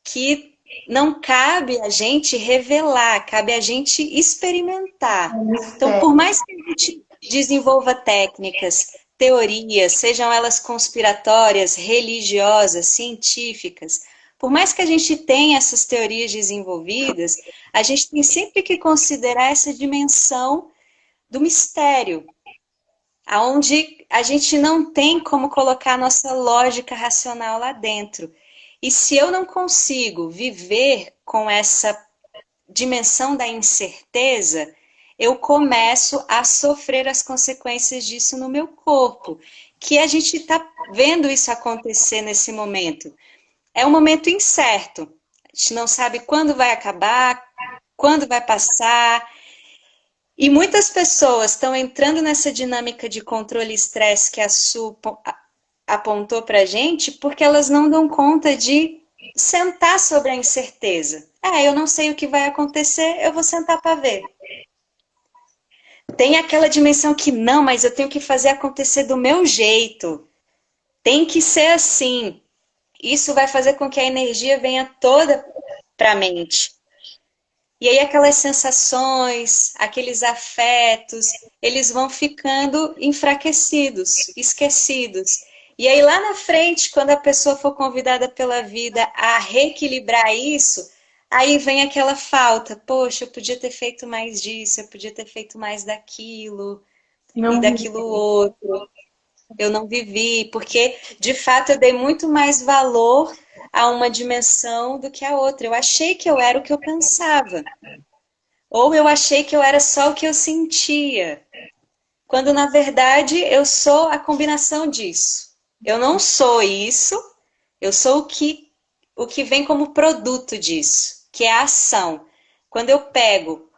que não cabe a gente revelar, cabe a gente É experimentar. um Então, por mistério. mais que a gente desenvolva técnicas, teorias, sejam elas conspiratórias, religiosas, científicas, por mais que a gente tenha essas teorias desenvolvidas, a gente tem sempre que considerar essa dimensão do mistério, aonde a gente não tem como colocar a nossa lógica racional lá dentro. E se eu não consigo viver com essa dimensão da incerteza, eu começo a sofrer as consequências disso no meu corpo. Que a gente está vendo isso acontecer nesse momento. É um momento incerto. A gente não sabe quando vai acabar, quando vai passar. E muitas pessoas estão entrando nessa dinâmica de controle e estresse que a Su apontou para a gente, porque elas não dão conta de sentar sobre a incerteza. Ah, eu não sei o que vai acontecer, eu vou sentar para ver. Tem aquela dimensão que não, mas eu tenho que fazer acontecer do meu jeito. Tem que ser assim. Isso vai fazer com que a energia venha toda para a mente. E aí aquelas sensações, aqueles afetos, eles vão ficando enfraquecidos, esquecidos. E aí lá na frente, quando a pessoa for convidada pela vida a reequilibrar isso, aí vem aquela falta. Poxa, eu podia ter feito mais disso, eu podia ter feito mais daquilo e Não daquilo vive. outro. Eu não vivi, porque de fato eu dei muito mais valor a uma dimensão do que a outra. Eu achei que eu era o que eu pensava. Ou eu achei que eu era só o que eu sentia, quando na verdade eu sou a combinação disso. Eu não sou isso, eu sou o que vem como produto disso, que é a ação. Quando eu pego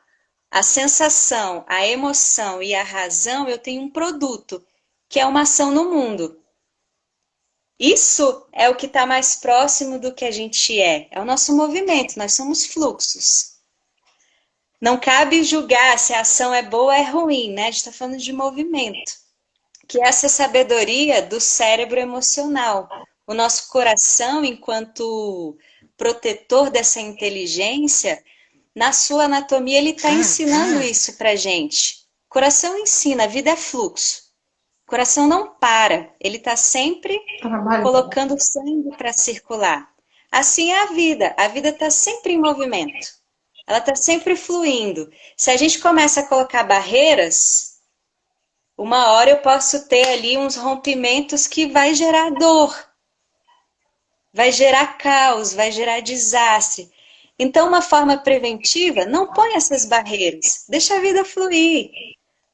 a sensação, a emoção e a razão, eu tenho um produto, que é uma ação no mundo. Isso é o que está mais próximo do que a gente é o nosso movimento, nós somos fluxos. Não cabe julgar se a ação é boa ou é ruim, né? A gente está falando de movimento, que é essa sabedoria do cérebro emocional. O nosso coração, enquanto protetor dessa inteligência, na sua anatomia, ele está ensinando isso para gente. O coração ensina, a vida é fluxo. O coração não para, ele está sempre Trabalho. colocando sangue para circular. Assim é a vida está sempre em movimento. Ela está sempre fluindo. Se a gente começa a colocar barreiras, uma hora eu posso ter ali uns rompimentos que vai gerar dor, vai gerar caos, vai gerar desastre. Então, uma forma preventiva, não põe essas barreiras, deixa a vida fluir.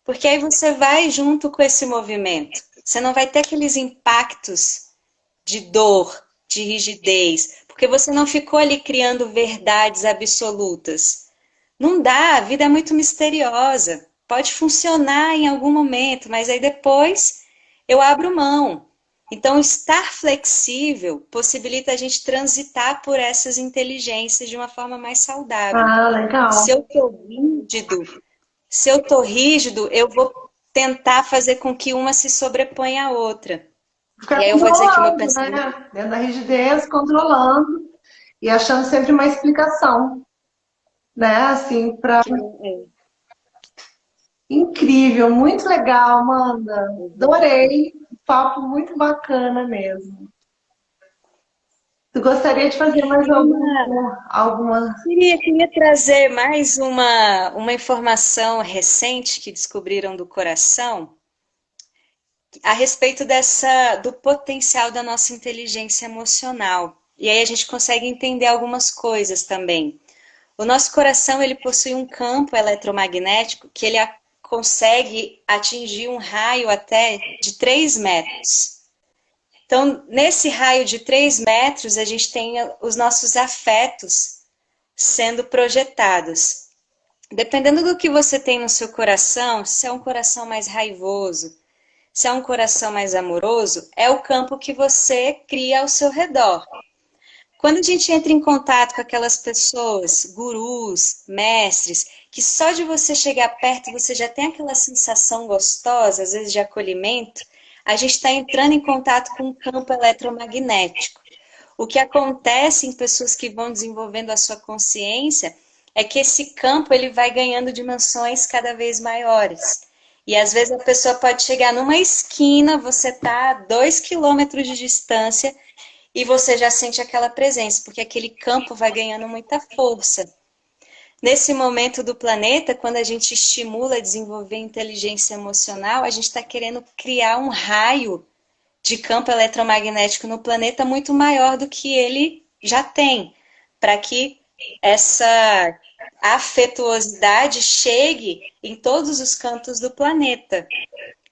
Porque aí você vai junto com esse movimento. Você não vai ter aqueles impactos de dor, de rigidez, porque você não ficou ali criando verdades absolutas. Não dá, a vida é muito misteriosa. Pode funcionar em algum momento, mas aí depois eu abro mão. Então, estar flexível possibilita a gente transitar por essas inteligências de uma forma mais saudável. Ah, legal. Se eu estou rígido, se eu estou rígido, eu vou tentar fazer com que uma se sobreponha à outra. E Ficar aí eu vou dizer que o meu controlando, pensamento né? Dentro da rigidez, controlando e achando sempre uma explicação, né? Assim, para é incrível, muito legal, Amanda. Adorei. Papo muito bacana mesmo. Tu gostaria de fazer mais alguma... queria trazer mais uma informação recente que descobriram do coração a respeito do potencial da nossa inteligência emocional. E aí a gente consegue entender algumas coisas também. O nosso coração, ele possui um campo eletromagnético que ele consegue atingir um raio até de 3 metros. Então, nesse raio de 3 metros, a gente tem os nossos afetos sendo projetados. Dependendo do que você tem no seu coração, se é um coração mais raivoso, se é um coração mais amoroso, é o campo que você cria ao seu redor. Quando a gente entra em contato com aquelas pessoas, gurus, mestres, que só de você chegar perto você já tem aquela sensação gostosa, às vezes de acolhimento, a gente está entrando em contato com um campo eletromagnético. O que acontece em pessoas que vão desenvolvendo a sua consciência é que esse campo ele vai ganhando dimensões cada vez maiores. E às vezes a pessoa pode chegar numa esquina, você está a 2 quilômetros de distância e você já sente aquela presença, porque aquele campo vai ganhando muita força. Nesse momento do planeta, quando a gente estimula a desenvolver inteligência emocional, a gente está querendo criar um raio de campo eletromagnético no planeta muito maior do que ele já tem, para que essa afetuosidade chegue em todos os cantos do planeta.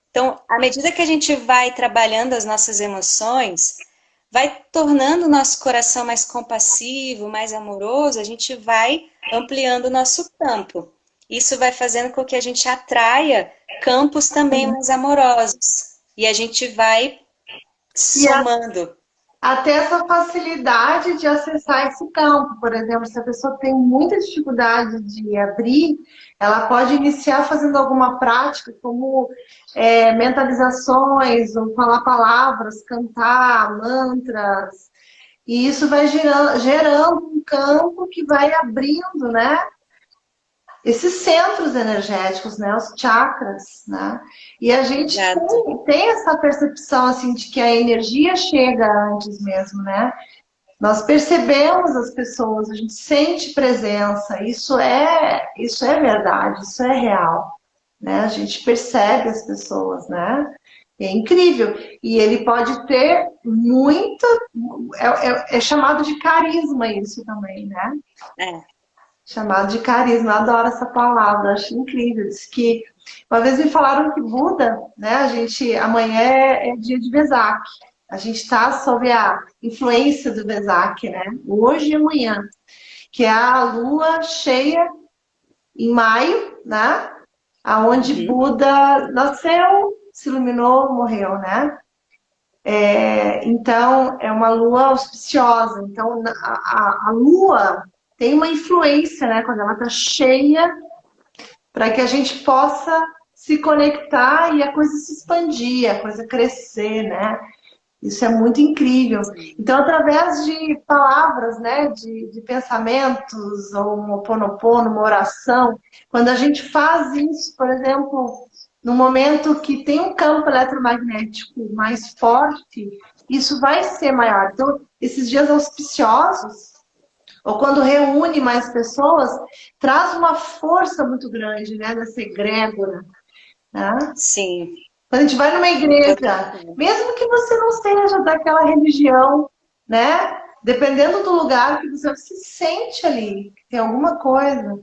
Então, à medida que a gente vai trabalhando as nossas emoções, vai tornando o nosso coração mais compassivo, mais amoroso, a gente vai ampliando o nosso campo. Isso vai fazendo com que a gente atraia campos também mais amorosos. E a gente vai E somando. até essa facilidade de acessar esse campo, por exemplo, se a pessoa tem muita dificuldade de abrir, ela pode iniciar fazendo alguma prática, como mentalizações, ou falar palavras, cantar, mantras, e isso vai gerando um campo que vai abrindo, né? Esses centros energéticos, né, os chakras, né? E a gente tem essa percepção assim de que a energia chega antes mesmo, né? Nós percebemos as pessoas, a gente sente presença, isso é verdade, isso é real, né? A gente percebe as pessoas, né? É incrível. E ele pode ter muita, é chamado de carisma isso também, né? É. Chamado de carisma, eu adoro essa palavra, acho incrível. Diz que uma vez me falaram que Buda, né? Amanhã é dia de Vesak. A gente está sob a influência do Vesak, né? Hoje e amanhã, que é a lua cheia em maio, né? Aonde Buda nasceu, se iluminou, morreu, né? Então, é uma lua auspiciosa. Então, a lua tem uma influência, né? Quando ela está cheia, para que a gente possa se conectar e a coisa se expandir, a coisa crescer, né? Isso é muito incrível. Então, através de palavras, né? De pensamentos, ou um ho'oponopono, uma oração, quando a gente faz isso, por exemplo, no momento que tem um campo eletromagnético mais forte, isso vai ser maior. Então, esses dias auspiciosos, ou quando reúne mais pessoas, traz uma força muito grande, né, dessa egrégora, né? Sim. Quando a gente vai numa igreja, mesmo que você não seja daquela religião, né? Dependendo do lugar que você se sente ali, tem alguma coisa.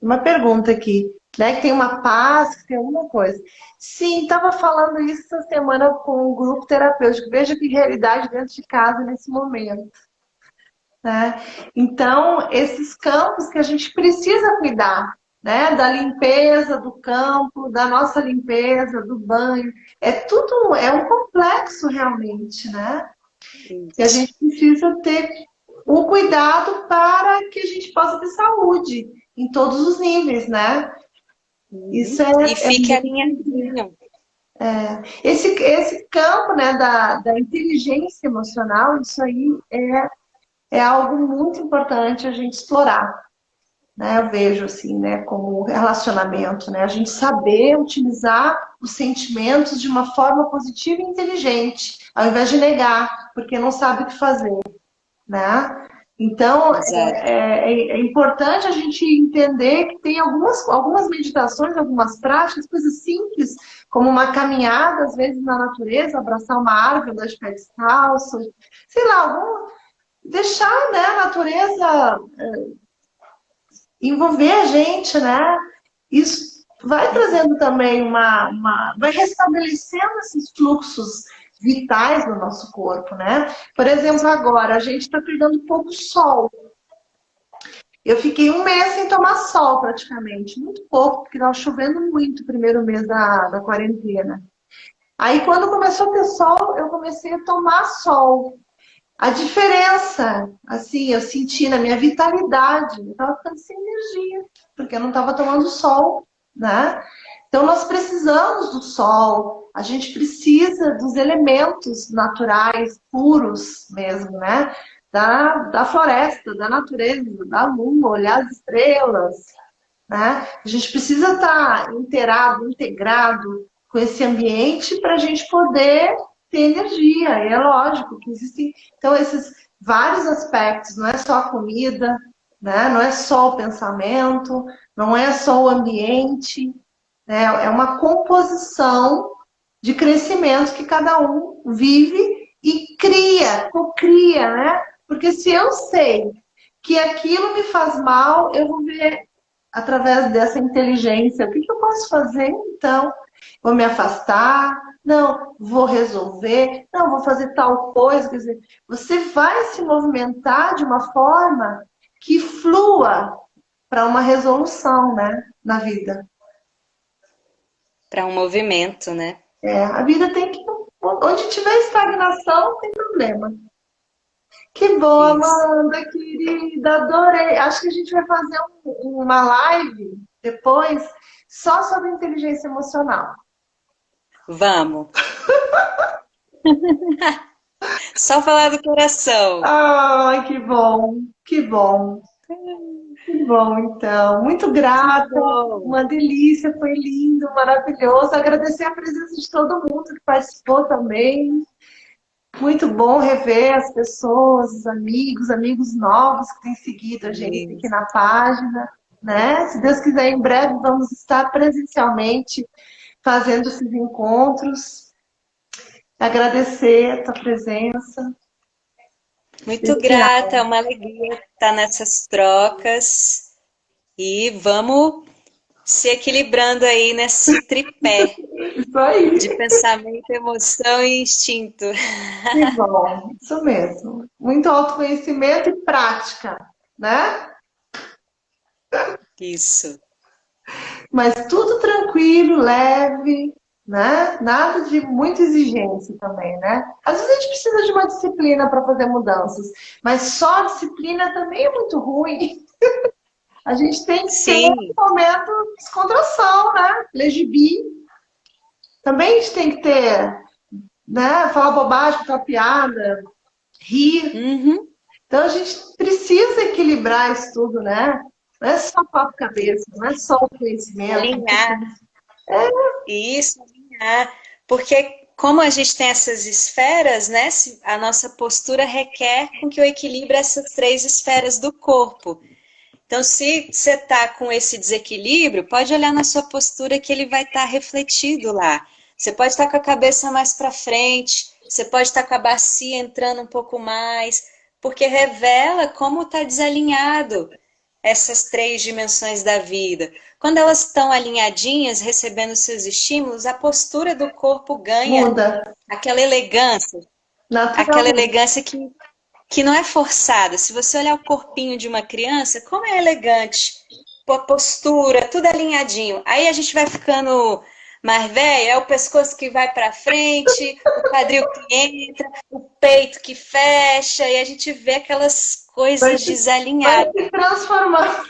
Uma pergunta aqui. né? Que tem uma paz, que tem alguma coisa. Sim, estava falando isso essa semana com um grupo terapêutico. Veja que realidade dentro de casa nesse momento, né? Então, esses campos que a gente precisa cuidar, né? Da limpeza do campo, da nossa limpeza, do banho. É tudo, é um complexo realmente, né? E a Isso. gente precisa ter o cuidado para que a gente possa ter saúde em todos os níveis, né? Isso Uhum. E é fique muito. alinhadinho. Esse campo, né, da inteligência emocional, isso aí é algo muito importante a gente explorar, né? Eu vejo assim, né, como relacionamento, né? A gente saber utilizar os sentimentos de uma forma positiva e inteligente, ao invés de negar, porque não sabe o que fazer, né? Então, Exato. é importante a gente entender que tem algumas meditações, algumas práticas, coisas simples, como uma caminhada, às vezes, na natureza, abraçar uma árvore, andar de pé descalço, sei lá, deixar, né, a natureza envolver a gente, né? Isso vai trazendo também vai restabelecendo esses fluxos vitais no nosso corpo, né? Por exemplo, agora a gente está pegando pouco sol. Eu fiquei um mês sem tomar sol praticamente, muito pouco, porque estava chovendo muito o primeiro mês da quarentena. Aí quando começou a ter sol, eu comecei a tomar sol. A diferença, assim, eu senti na minha vitalidade, eu estava ficando sem energia, porque eu não estava tomando sol, né? Então nós precisamos do sol, a gente precisa dos elementos naturais, puros mesmo, né? Da floresta, da natureza, da lua, olhar as estrelas, né? A gente precisa estar inteirado, integrado com esse ambiente para a gente poder ter energia. E é lógico que existem, então, esses vários aspectos, não é só a comida, né? Não é só o pensamento, não é só o ambiente, né? É uma composição de crescimento que cada um vive e cria, cocria, né? Porque se eu sei que aquilo me faz mal, eu vou ver através dessa inteligência, o que eu posso fazer então? Vou me afastar? Não, vou resolver? Não, vou fazer tal coisa. Quer dizer, você vai se movimentar de uma forma que flua para uma resolução, né, na vida. Para um movimento, né? A vida tem que. Onde tiver estagnação, tem problema. Que bom, Isso. Amanda, querida, adorei. Acho que a gente vai fazer uma live depois só sobre inteligência emocional. Vamos. Só falar do coração. Ai, que bom, que bom, que bom, então. Muito Que grata, bom. uma delícia, foi lindo, maravilhoso. Agradecer a presença de todo mundo que participou também. Muito bom rever as pessoas, os amigos, amigos novos que têm seguido a gente aqui Isso. na página, né? Se Deus quiser, em breve vamos estar presencialmente fazendo esses encontros. Agradecer a tua presença. Muito grata, é uma alegria estar nessas trocas e vamos se equilibrando aí nesse tripé Isso aí. de pensamento, emoção e instinto. Que bom, isso mesmo. Muito autoconhecimento e prática, né? Isso. Mas tudo tranquilo, leve, né? Nada de muita exigência também, né? Às vezes a gente precisa de uma disciplina para fazer mudanças, mas só a disciplina também é muito ruim. A gente tem que ter um Sim. momento de descontração, né? Ler gibi. Também a gente tem que ter, né? Falar bobagem, contar piada, rir. Uhum. Então a gente precisa equilibrar isso tudo, né? Não é só papo cabeça, não é só o conhecimento. Alinhar. Isso, alinhar. Porque como a gente tem essas esferas, né? A nossa postura requer com que eu equilibre essas três esferas do corpo. Então, se você está com esse desequilíbrio, pode olhar na sua postura que ele vai estar refletido lá. Você pode estar com a cabeça mais para frente, você pode estar com a bacia entrando um pouco mais, porque revela como está desalinhado essas três dimensões da vida. quando elas estão alinhadinhas, recebendo seus estímulos, a postura do corpo ganha Muda. aquela elegância Naturalmente. que não é forçada. Se você olhar o corpinho de uma criança, como é elegante, a postura, tudo alinhadinho. Aí a gente vai ficando mais velho, é o pescoço que vai para frente, o quadril que entra, o peito que fecha, e a gente vê aquelas Vai coisas vai desalinhadas. se transformar.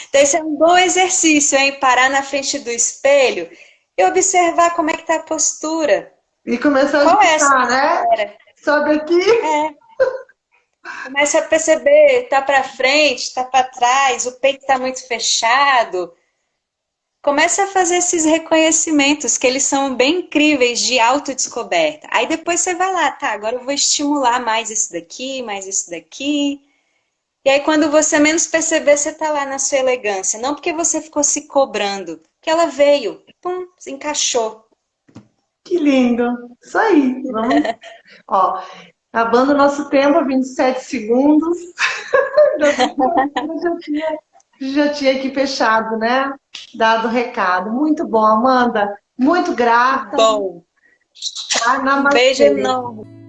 Então, esse é um bom exercício, hein? Parar na frente do espelho e observar como é que tá a postura. E começar a Qual é essa escutar, né? esfera? Sobe aqui. É, começa a perceber, tá para frente, tá para trás, o peito tá muito fechado. Começa a fazer esses reconhecimentos, que eles são bem incríveis de autodescoberta. Aí depois você vai lá, tá, agora eu vou estimular mais isso daqui, mais isso daqui. E aí quando você menos perceber, você tá lá na sua elegância. Não porque você ficou se cobrando, que ela veio, pum, se encaixou. Que lindo. Isso aí. Vamos. Ó, acabando o nosso tempo, 27 segundos. Já tinha aqui fechado, né? Dado o recado. Muito bom, Amanda. Muito Que grata. bom. Tá? Um beijo Namastê. enorme.